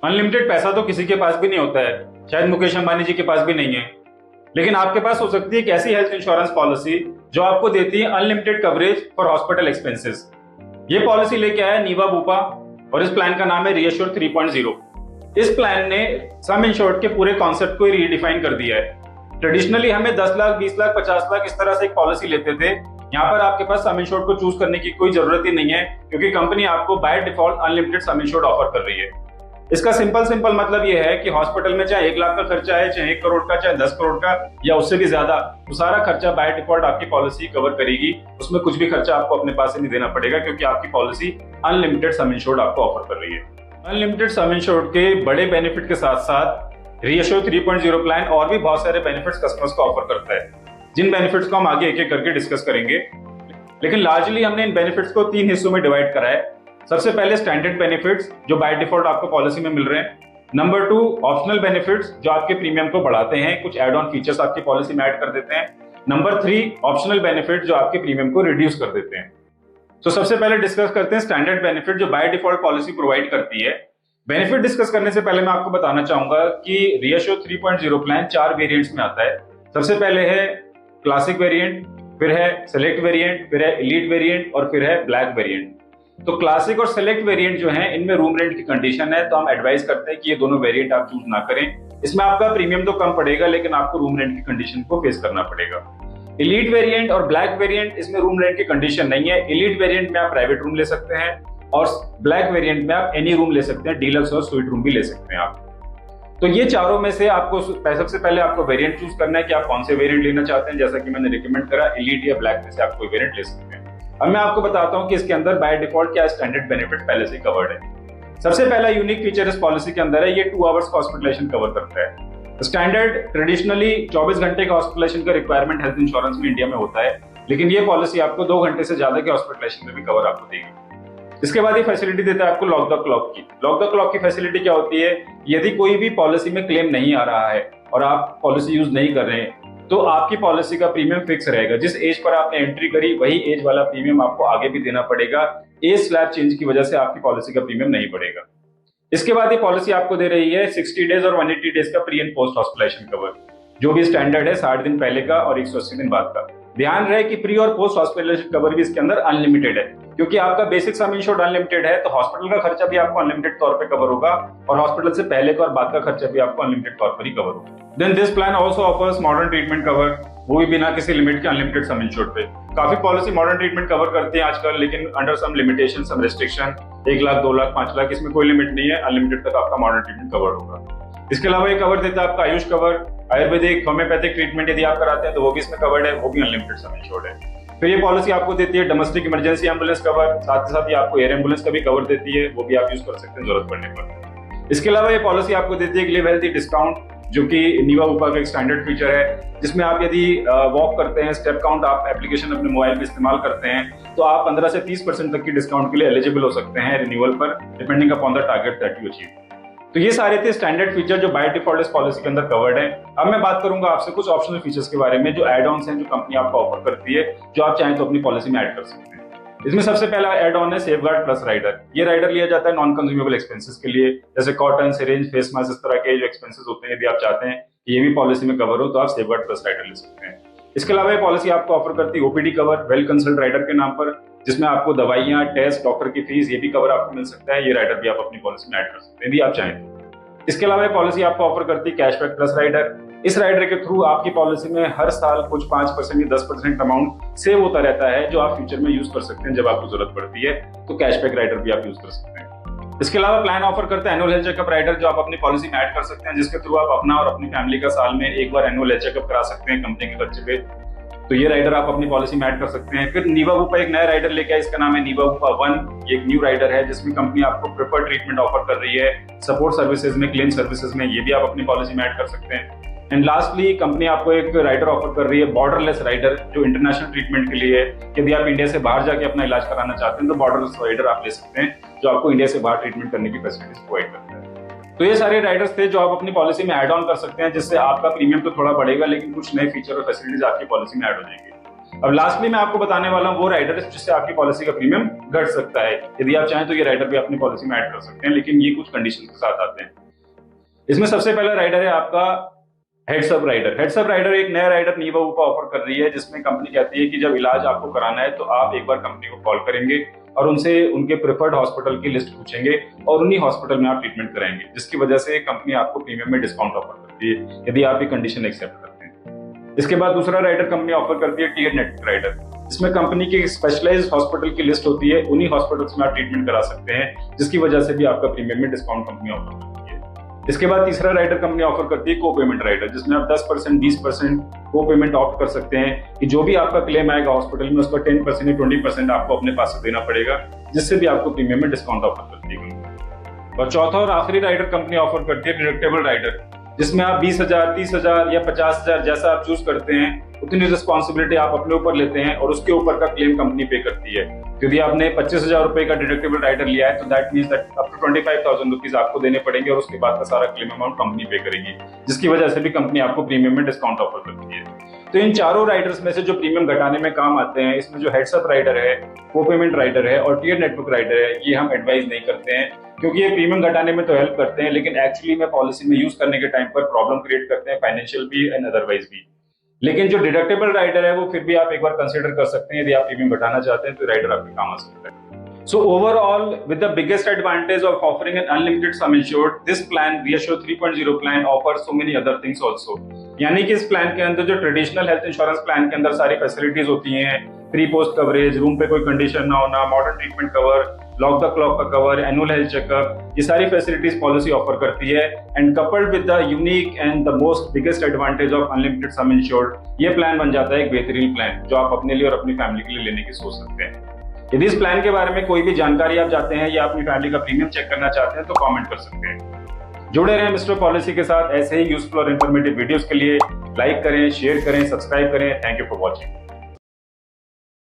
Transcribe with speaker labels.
Speaker 1: Unlimited पैसा तो किसी के पास भी नहीं होता है, शायद मुकेश अंबानी जी के पास भी नहीं है। लेकिन आपके पास हो सकती है एक ऐसी हेल्थ इंश्योरेंस पॉलिसी जो आपको देती है unlimited coverage for hospital expenses. ये पॉलिसी लेके आया नीवा बुपा और इस प्लान का नाम है रीअश्योर 3.0। इस प्लान ने सम इंश्योर्ड के पूरे कॉन्सेप्ट को रीडिफाइन कर दिया है। ट्रेडिशनली हमें 10 लाख, 20 लाख, 50 लाख इस तरह से एक पॉलिसी लेते थे। यहाँ पर आपके पास सम इंश्योर्ड को चूज करने की कोई जरूरत ही नहीं है, क्योंकि कंपनी आपको by default unlimited some insured offer कर रही है। इसका सिंपल मतलब यह है कि हॉस्पिटल में चाहे 1 लाख का खर्चा है, चाहे 1 करोड़ का, चाहे 10 करोड़ का या उससे भी ज्यादा, तो सारा खर्चा बाय डिफॉल्ट आपकी पॉलिसी कवर करेगी। उसमें कुछ भी खर्चा आपको अपने पास से नहीं देना पड़ेगा, क्योंकि आपकी पॉलिसी अनलिमिटेड सम इंश्योर्ड आपको ऑफर कर रही है। अनलिमिटेड सम इंश्योर्ड के बड़े बेनिफिट के साथ साथ रीअश्योर 3.0 प्लान और भी बहुत सारे बेनिफिट्स कस्टमर्स को ऑफर करता है, जिन बेनिफिट्स को हम आगे एक एक करके डिस्कस करेंगे। लेकिन लार्जली हमने इन बेनिफिट्स को 3 हिस्सों में डिवाइड करा है। सबसे पहले स्टैंडर्ड बेनिफिट्स जो बाय डिफॉल्ट आपको पॉलिसी में मिल रहे हैं। नंबर 2 ऑप्शनल बेनिफिट्स जो आपके प्रीमियम को बढ़ाते हैं, कुछ एड ऑन फीचर्स आपकी पॉलिसी में ऐड कर देते हैं। नंबर 3 ऑप्शनल बेनिफिट जो आपके प्रीमियम को रिड्यूस कर देते हैं। तो सबसे पहले डिस्कस करते हैं स्टैंडर्ड बेनिफिट जो बाय डिफॉल्ट पॉलिसी प्रोवाइड करती है। बेनिफिट डिस्कस करने से पहले मैं आपको बताना चाहूंगा कि रीअश्योर 3.0 प्लान 4 वेरिएंट्स में आता है। सबसे पहले है क्लासिक वेरिएंट, फिर है सेलेक्ट वेरिएंट, फिर है एलीट वेरिएंट और फिर है ब्लैक वेरिएंट। तो क्लासिक और सेलेक्ट वेरिएंट जो है इनमें रूम रेंट की कंडीशन है, तो हम एडवाइस करते हैं कि ये दोनों वेरिएंट आप चूज ना करें। इसमें आपका प्रीमियम तो कम पड़ेगा, लेकिन आपको रूम रेंट की कंडीशन को फेस करना पड़ेगा। एलीट वेरिएंट और ब्लैक वेरिएंट, इसमें रूम रेंट की कंडीशन नहीं है। एलीट वेरिएंट में आप प्राइवेट रूम ले सकते हैं और ब्लैक वेरिएंट में आप एनी रूम ले सकते हैं, डीलक्स और स्वीट रूम भी ले सकते हैं आप। तो ये चारों में से आपको सबसे पहले आपको वेरिएंट चूज करना है कि आप कौन से वेरिएंट लेना चाहते हैं। जैसा कि मैंने रिकमेंड करा, एलीट या ब्लैक में से आप कोई वेरिएंट ले सकते हैं। अब मैं आपको बताता हूं कि इसके अंदर बाय डिफॉल्ट क्या स्टैंडर्ड बेनिफिट पहले से कवर्ड है। सबसे पहला यूनिक फीचर इस पॉलिसी के अंदर है, ये 2 आवर्स का हॉस्पिटलाइजेशन कवर करता है। स्टैंडर्ड ट्रेडिशनली 24 घंटे का हॉस्पिटलाइजेशन का रिक्वायरमेंट हेल्थ इंश्योरेंस में इंडिया में होता है, लेकिन ये पॉलिसी आपको 2 घंटे से ज्यादा के हॉस्पिटलाइजेशन में भी कवर आपको देगी। इसके बाद ये फैसिलिटी देता है आपको लॉक द क्लॉक की। लॉक द क्लॉक की फैसिलिटी क्या होती है, यदि कोई भी पॉलिसी में क्लेम नहीं आ रहा है और आप पॉलिसी यूज नहीं कर रहे हैं, तो आपकी पॉलिसी का प्रीमियम फिक्स रहेगा। जिस एज पर आपने एंट्री करी वही एज वाला प्रीमियम आपको आगे भी देना पड़ेगा। एज स्लैब चेंज की वजह से आपकी पॉलिसी का प्रीमियम नहीं बढ़ेगा। इसके बाद ये पॉलिसी आपको दे रही है 60 डेज और 180 डेज का pre and post hospitalization cover, जो भी स्टैंडर्ड है 60 दिन पहले का और 180 दिन बाद का। ध्यान रहे कि प्री और पोस्ट हॉस्पिटलाइजेशन कवर भी इसके अंदर अनलिमिटेड है, क्योंकि आपका बेसिक सम इंश्योर्ड अनलिमिटेड है, तो हॉस्पिटल का खर्चा भी आपको अनलिमिटेड तौर पे कवर होगा और हॉस्पिटल से पहले का और बाद का खर्चा भी आपको अनलिमिटेड तौर पर ही कवर होगा। Then this plan also offers modern treatment cover, वो भी बिना किसी लिमिट के अनलिमिटेड सम इंश्योर्ड पे। काफी पॉलिसी मॉडर्न ट्रीटमेंट कवर करती है आजकल, लेकिन अंडर सम लिमिटेशन, सम रेस्ट्रिक्शन। 1 लाख, 2 लाख, 5 लाख, इसमें कोई लिमिट नहीं है, अनलिमिटेड तक आपका मॉडर्न ट्रीटमेंट कवर होगा। इसके अलावा ये कवर देता है आपका Ayush cover, Ayurvedic, homeopathic treatment यदि आप कराते हैं तो वो भी इसमें कवर्ड है, वो भी अनलिमिटेड सम इंश्योर्ड है। फिर ये पॉलिसी आपको देती है डोमेस्टिक इमरजेंसी एम्बुलेंस कवर, साथ ही साथ ये आपको एयर एम्बुलेंस का भी कवर देती है, वो भी आप यूज कर सकते हैं जरूरत पड़ने पर। इसके अलावा ये पॉलिसी आपको देती है लिव हेल्थी डिस्काउंट, जो कि नीवा बुपा का एक स्टैंडर्ड फीचर है, जिसमें आप यदि वॉक करते हैं, स्टेप काउंट आप एप्लीकेशन अपने मोबाइल में इस्तेमाल करते हैं, तो आप 15 से 30% तक की डिस्काउंट के लिए एलिजिबल हो सकते हैं रिन्यूअल पर, depending upon the target that you achieve. तो ये सारे थे स्टैंडर्ड फीचर जो बाय डिफॉल्ट इस पॉलिसी के अंदर कवर्ड है। अब मैं बात करूंगा आपसे कुछ ऑप्शनल फीचर्स के बारे में, जो एड ऑन्स हैं, जो कंपनी आपको ऑफर करती है, जो आप चाहें तो अपनी पॉलिसी में ऐड कर सकते हैं। इसमें सबसे पहला एड ऑन है सेफगार्ड प्लस राइडर। ये राइडर लिया जाता है नॉन कंज्यूमेबल एक्सपेंसेस के लिए, जैसे कॉटन, सिरिंज, फेस मास्क, इस तरह के जो एक्सपेंसेस होते हैं, यदि आप चाहते हैं कि ये भी पॉलिसी में कवर हो तो आप सेफगार्ड प्लस राइडर ले सकते हैं। इसके अलावा ये पॉलिसी आपको ऑफर करती है OPD cover, well consult rider के नाम पर, जिसमें आपको दवाइयां, टेस्ट, डॉक्टर की फीस, ये भी कवर आपको मिल सकता है। ये राइडर भी आप अपनी पॉलिसी में ऐड कर सकते हैं यदि आप चाहें। इसके अलावा ये पॉलिसी आपको ऑफर करती है कैशबैक प्लस राइडर। इस राइडर के थ्रू आपकी पॉलिसी में हर साल कुछ 5% या 10% अमाउंट सेव होता रहता है, जो आप फ्यूचर में यूज कर सकते हैं जब आपको जरूरत पड़ती है, तो कैशबैक राइडर भी आप यूज कर सकते हैं। इसके अलावा प्लान ऑफर करता है एनुअल हेल्थ चेकअप राइडर, जो आप अपनी पॉलिसी में ऐड कर सकते हैं, जिसके थ्रू आप अपना और अपनी फैमिली का साल में एक बार एनुअल हेल्थ चेकअप करा सकते हैं कंपनी के खर्चे पे। तो ये राइडर आप अपनी पॉलिसी में ऐड कर सकते हैं। फिर नीवा बुपा एक नया राइडर लेके आया, इसका नाम है नीवा बुपा 1। ये एक न्यू राइडर है जिसमें कंपनी आपको प्रेफर्ड ट्रीटमेंट ऑफर कर रही है, सपोर्ट सर्विसेज में, क्लेम सर्विसेज में, ये भी आप अपनी पॉलिसी में ऐड कर सकते हैं। एंड लास्टली कंपनी आपको एक राइडर ऑफर कर रही है बॉर्डरलेस राइडर, जो इंटरनेशनल ट्रीटमेंट के लिए है। यदि आप इंडिया से बाहर जाके अपना इलाज कराना चाहते हैं तो बॉर्डरलेस राइडर आप ले सकते हैं, जो आपको इंडिया से बाहर ट्रीटमेंट करने की फैसिलिटीज प्रोवाइड करता है। तो ये सारे राइडर्स थे जो आप अपनी पॉलिसी में ऐड ऑन कर सकते हैं, जिससे आपका प्रीमियम तो थोड़ा बढ़ेगा, लेकिन कुछ नए फीचर और फैसिलिटीज आपकी पॉलिसी में ऐड हो जाएंगे। अब लास्टली मैं आपको बताने वाला हूँ वो राइडर जिससे आपकी पॉलिसी का प्रीमियम घट सकता है। यदि आप चाहें तो ये राइडर भी अपनी पॉलिसी में ऐड कर सकते हैं, लेकिन ये कुछ कंडीशन के साथ आते हैं। इसमें सबसे पहला राइडर है आपका heads up rider. Heads up rider एक नया राइडर नीवा ऊपर ऑफर कर रही है, जिसमें कंपनी कहती है कि जब इलाज आपको कराना है तो आप एक बार कंपनी को कॉल करेंगे और उनसे उनके प्रेफर्ड हॉस्पिटल की लिस्ट पूछेंगे और उन्हीं हॉस्पिटल में आप ट्रीटमेंट कराएंगे, जिसकी वजह से कंपनी आपको प्रीमियम में डिस्काउंट ऑफर करती है यदि आप ये कंडीशन एक्सेप्ट करते हैं। इसके बाद दूसरा राइडर कंपनी ऑफर करती है टियर नेटवर्क राइडर, जिसमें कंपनी की स्पेशलाइज्ड हॉस्पिटल की लिस्ट होती है, उन्हीं हॉस्पिटल्स में आप ट्रीटमेंट करा सकते हैं, जिसकी वजह से भी आपका प्रीमियम में डिस्काउंट कंपनी ऑफर करती है। इसके बाद तीसरा राइडर कंपनी ऑफर करती है को पेमेंट राइडर, जिसमें आप 10%, 20% को पेमेंट ऑप्ट कर सकते हैं कि जो भी आपका क्लेम आएगा हॉस्पिटल में उसका 10% या 20% आपको अपने पास से देना पड़ेगा, जिससे भी आपको प्रीमियम में डिस्काउंट ऑफर करती है। और चौथा और आखिरी राइडर कंपनी ऑफर करती है डिडक्टेबल राइडर, जिसमें आप 20,000, 30,000 या 50,000 जैसा आप चूज करते हैं उतनी रिस्पॉन्सिबिलिटी आप अपने ऊपर लेते हैं और उसके ऊपर का क्लेम कंपनी पे करती है। यदि आपने 25,000 रुपए का डिडक्टेबल राइडर लिया है तो that means that up to 25,000 rupees आपको देने पड़ेंगे और उसके बाद का सारा क्लेम अमाउंट कंपनी पे करेगी, जिसकी वजह से भी कंपनी आपको प्रीमियम में डिस्काउंट ऑफर करती है। तो इन चारों राइडर्स में से जो प्रीमियम घटाने में काम आते हैं, इसमें जो हेड्स अप राइडर है, को पेमेंट राइडर है और टियर नेटवर्क राइडर है, ये हम एडवाइज नहीं करते हैं, क्योंकि ये प्रीमियम घटाने में तो हेल्प करते हैं, लेकिन एक्चुअली में पॉलिसी में यूज करने के टाइम पर प्रॉब्लम क्रिएट करते हैं, फाइनेंशियल भी एंड अदरवाइज भी। लेकिन जो डिडक्टेबल राइडर है वो फिर भी आप एक बार कंसीडर कर सकते हैं, यदि आप प्रीमियम घटाना चाहते हैं तो राइडर आपके काम आ सकता है। So overall, with the biggest advantage of offering an unlimited sum insured, this plan Reassure 3.0 plan offers so many other things also. यानी कि इस प्लान के अंदर जो ट्रेडिशनल हेल्थ इंश्योरेंस प्लान के अंदर सारी फैसिलिटीज होती हैं, प्री पोस्ट कवरेज, रूम पे कोई कंडीशन ना होना, modern treatment cover, lock the clock का कवर, एनुअल हेल्थ चेकअप, ये सारी फैसिलिटीज पॉलिसी ऑफर करती है। And coupled with the unique and the most biggest advantage of unlimited some insured, ये प्लान बन जाता है एक बेहतरीन प्लान जो आप अपने लिए और अपनी फैमिली के लिए लेने की सोच सकते हैं। यदि इस प्लान के बारे में कोई भी जानकारी आप चाहते हैं या अपनी फैमिली का प्रीमियम चेक करना चाहते हैं तो कमेंट कर सकते हैं। जुड़े रहें मिस्टर पॉलिसी के साथ ऐसे ही यूजफुल और इंफॉर्मेटिव वीडियोस के लिए। लाइक करें, शेयर करें, सब्सक्राइब करें। Thank you for watching.